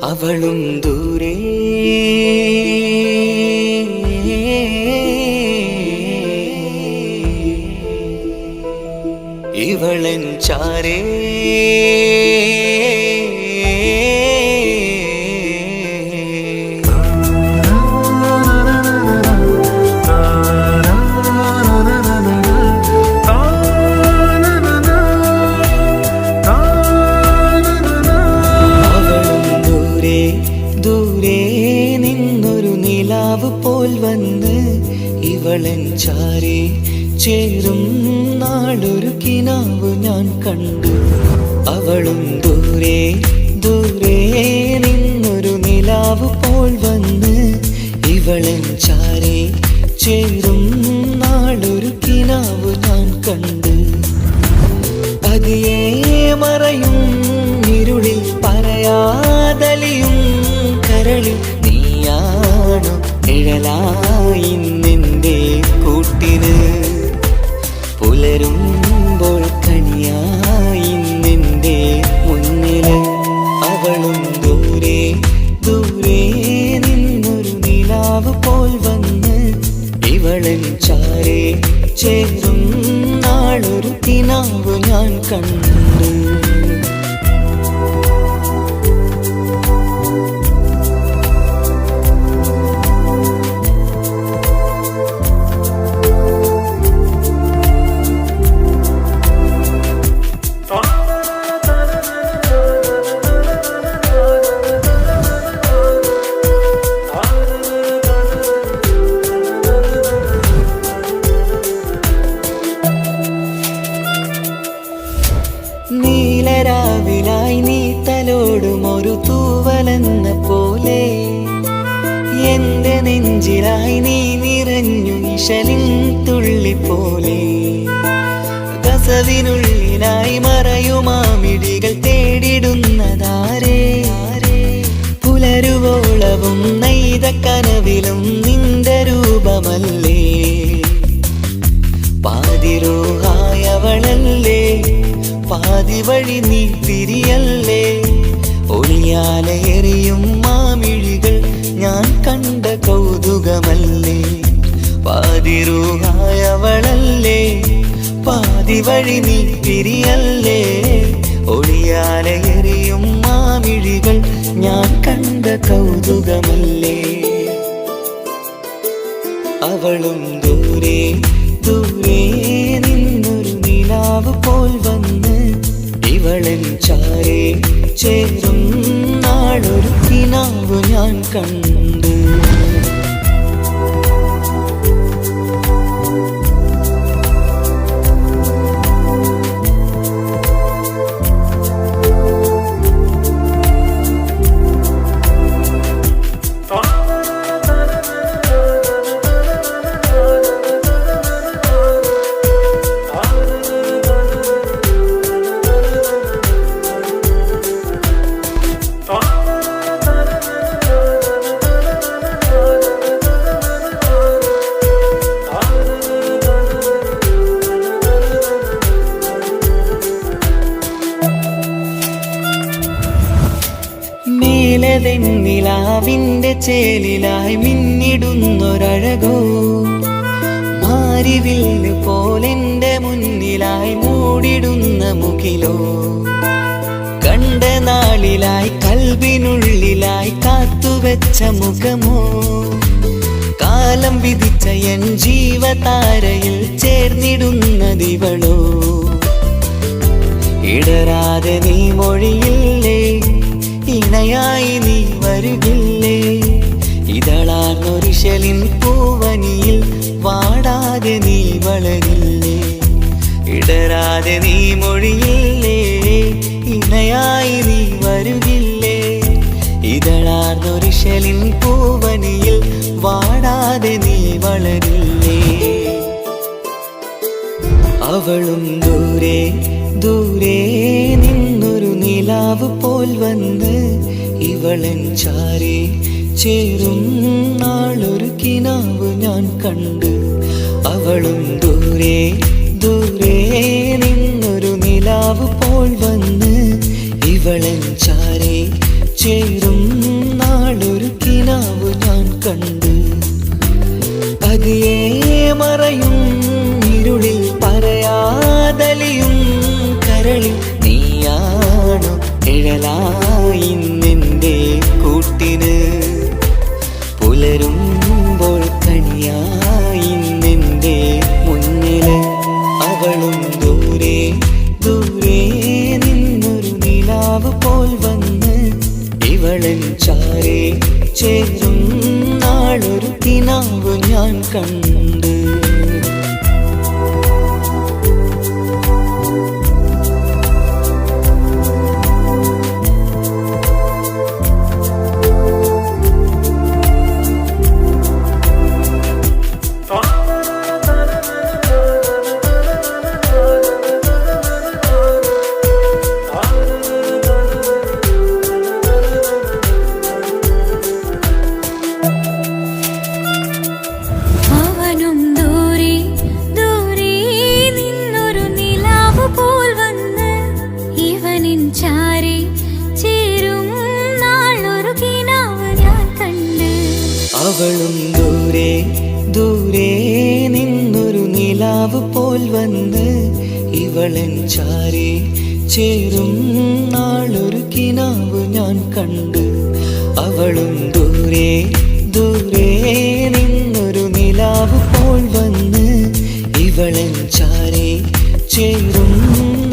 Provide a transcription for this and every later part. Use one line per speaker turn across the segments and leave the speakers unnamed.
അവളും ദൂരെ ഇവളൻ ചാരേ പോൽ വന്ന് ഇവളൻ ചാരേ ചേരും നാളൊരു കിനാവ് ഞാൻ കണ്ടു. അവളും ദൂരെ ദൂരെ നിന്നൊരു നിലാവ് പോൽ വന്ന് ഇവളൻ ചാരേ ചേരും നാളൊരു കിനാവ് ഞാൻ കണ്ടു. പതിയെ മറയും ഇരുളിൽ പറയാതലിയും കരളിൽ നീയാണു നിഴലായി നിന്റെ കൂട്ടിന്. പുലരുമ്പോൾ കണിയായി നിന്റെ മുന്നില്. അവളും ദൂരെ ദൂരെ നിന്നൊരു നിലാവ് പോൽ വന്ന് ഇവളൻ ചാരേ ചേരും നാളൊരു കിനാവ് ഞാൻ കണ്ടു. നീലരാവിലായി നീ തലോടും ഒരു തൂവലെന്ന പോലെ എന്റെ നെഞ്ചിലായി നീ നിറഞ്ഞു ഇശലിൻ തുള്ളി പോലെ. കസവിനുള്ളിലായി മറയുമാമിടികൾ തേടിടുന്നതാരേ. പുലരുവോളവും നെയ്ത കനവിലും നിന്റെ രൂപമല്ലേ. പാതിരോഹായവളല്ലേ പാതി വഴി നീ തിരിയല്ലേ. ഒളിയാലെറിയും മാമിഴികൾ ഞാൻ കണ്ട കൗതുകമല്ലേ. പാതിരൂഹായവളല്ലേ പാതി വഴി നീ തിരിയല്ലേ. ഒളിയാലെറിയും മാമിഴികൾ ഞാൻ കണ്ട കൗതുകമല്ലേ. അവളും ദൂരെ ദൂരെ നിന്നൊരു നിലാവ് പോൽ വന്ന് ഇവളൻ ചാരേ ചേരും നാളൊരു കിനാവ് ഞാൻ കണ്ടു. നിലാവിന്റെ ചേലിലായി മിന്നിടുന്നൊരഴകോ. മാരിവില്ല് പോലെന്റെ മുന്നിലായി മൂടിടുന്ന മുകിലോ. കണ്ട നാളിലായി കൽബിനുള്ളിലായി കാത്തുവെച്ച മുഖമോ. കാലം വിധിച്ച എൻ ജീവതാരയിൽ ചേർന്നിടുന്നതിവളോ. ഇടരാതെ നീ മൊഴിയില്ലേ ഇണയായി നീ വരുകില്ലേ. ഇതളാർന്നൊരിശലിൻ പൂവനിയിൽ വാടാതെ നീ വളരില്ലേ. ഇടരാതെ നീ മൊഴിയില്ലേ ഇണയായി നീ വരുകില്ലേ. ഇതളാർന്നൊരിശലിൻ പൂവനിയിൽ വാടാതെ നീ വളരില്ലേ. അവളും ദൂരെ ദൂരെ നിന്നൊരു നിലാവ് പോൽ വന്ന് ഇവളൻ ചാരേ ചേരും നാളൊരു കിനാവ് ഞാൻ കണ്ടു. അവളും ദൂരെ ദൂരെ നിന്നൊരു നിലാവ് പോൽ വന്ന് ഇവളൻ ചാരേ ചേരും നാളൊരു കിനാവ് ഞാൻ കണ്ട്. പതിയെ മറയും ഇരുളിൽ പറയാതലിയും കരളിൽ നീയാണു നിഴലായി നിന്റെ കൂട്ടിന്. പുലരുമ്പോൾ കണിയായി നിന്റെ മുന്നില്. അവളും ദൂരെ ദൂരെ നിന്നൊരു നിലാവ് പോൽ വന്ന് ഇവളൻ ചാരേ ചേരും നാളൊരു കിനാവ് ഞാൻ കണ്ട്. അവളും ദൂരെ ദൂരെ നിന്നൊരു നിലാവ് പോൽ വന്ന് ഇവളൻ ചാരേ ചേരും നാളൊരു കിനാവ് ഞാൻ കണ്ട്. അവളും ദൂരെ ദൂരെ നിന്നൊരു നിലാവ് പോൽ വന്ന് ഇവളൻ ചാരേ ചേരും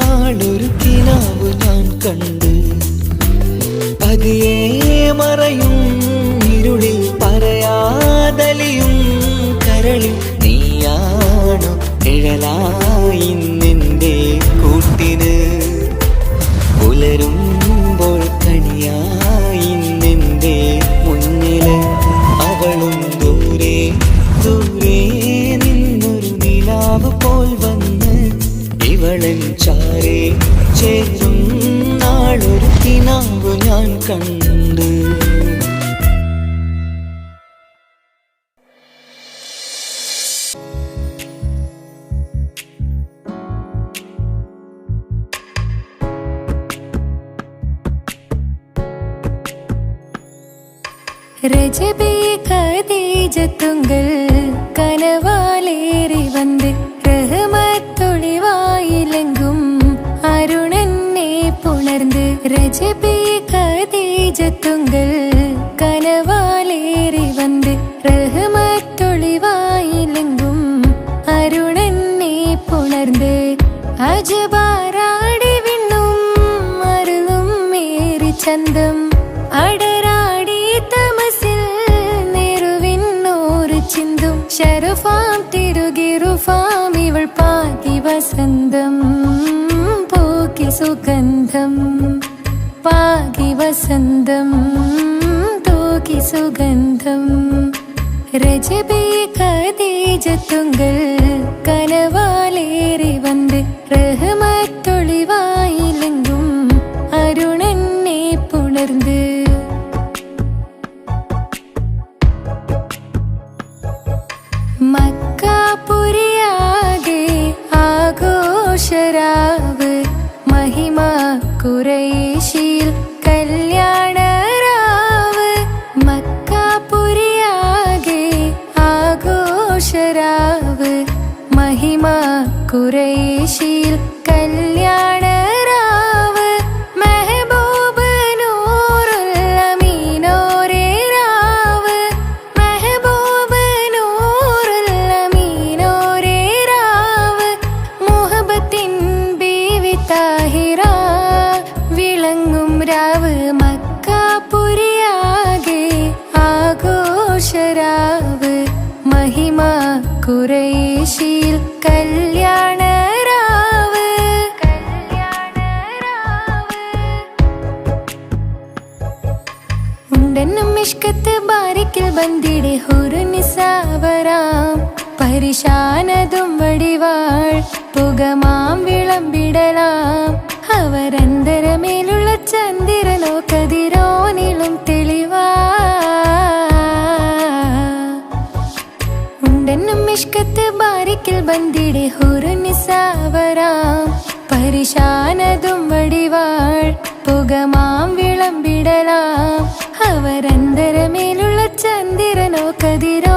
നാളൊരു കിനാവ് ഞാൻ കണ്ട്. പതിയെ മറയും ഇരുളിൽ പറയാതലിയും കരളിൽ നീയാണു നിഴലായി നിന്റെ കൂട്ടിന്. പുലരുമ്പോൾ കണിയായി നിന്റെ മുന്നില്. അവളും ദൂരെ ദൂരെ നിന്നൊരു നിലാവ് പോൽ വന്ന് ഇവളൻ ചാരേ ചേരും നാളൊരു കിനാവ് ഞാൻ കണ്ട്.
ரஜபே கதீஜத்துங்கள் கனவாலேறி வந்து ரஹமத்தொளிவாயிலெங்கும் அருணன்னே புணர்ந்து. ரஜபே கதீஜத்துங்கள் கனவாலேறி வந்து ரஹமத்தொளிவாயிலெங்கும் அருணன்னே புணர்ந்து. அஜபாராடி விண்ணும் அருளும் மேரி சந்தம் അടരാടി തമസിൽ നെരുവിന്നോറ് ചിന്തും. ശരഫാം തിരുകിറുഫാം ഇവൾ പാകി വസന്തം പോക്കി സുഗന്ധം. പാകി വസന്തം തോക്കി സുഗന്ധം. രജബേ ഖദീജത്തുങ്കൾ കനവാലേറി വന്ന് റഹ്മത്തൊളിവായിലെങ്കും അരുണന്നെ പുണർന്ന്. മക്കാപുരിയാകെ ആഘോഷരാവ് മഹിമ ഖുറൈശിൽ കല്യാണരാവ്. മക്കാപുരിയാകെ ആഘോഷരാവ് മഹിമ ഖുറൈശിൽ കല്യാണരാവ്. മെഹബൂബ് നൂറുൽ അമീനോരേ രാവ്. മെഹബൂബ് നൂറുൽ അമീനോരേ രാവ്. മുഹബത്തിൻ ബീവി താഹിറ വിളങ്ങും രാവ്. മക്കാപുരിയാകെ ആഘോഷരാവ് മഹിമ ഖുറൈശിൽ കല്യാണരാവ്. ഉണ്ടെന്നും മിഷ്കത്ത് ബാരിക്കിൽ ബന്ദിടെ ഹുറുനിസാവരാം. പരിശാനതും വടിവാൾ പുകമാം വിളമ്പിടലാം. അവരന്തരമേലുള്ള ചന്ദ്രനോ കതിരോനിലും തെളിവാ. ഉണ്ടെന്നും മിഷ്കത്ത് ബാരിക്കിൽ ബന്ദിടെ ഹുറുനിസാവരാം. പരിശാനതും വടിവാൾ പുകമാം വിളമ്പിടലാം. അവരന്തര കതിരോ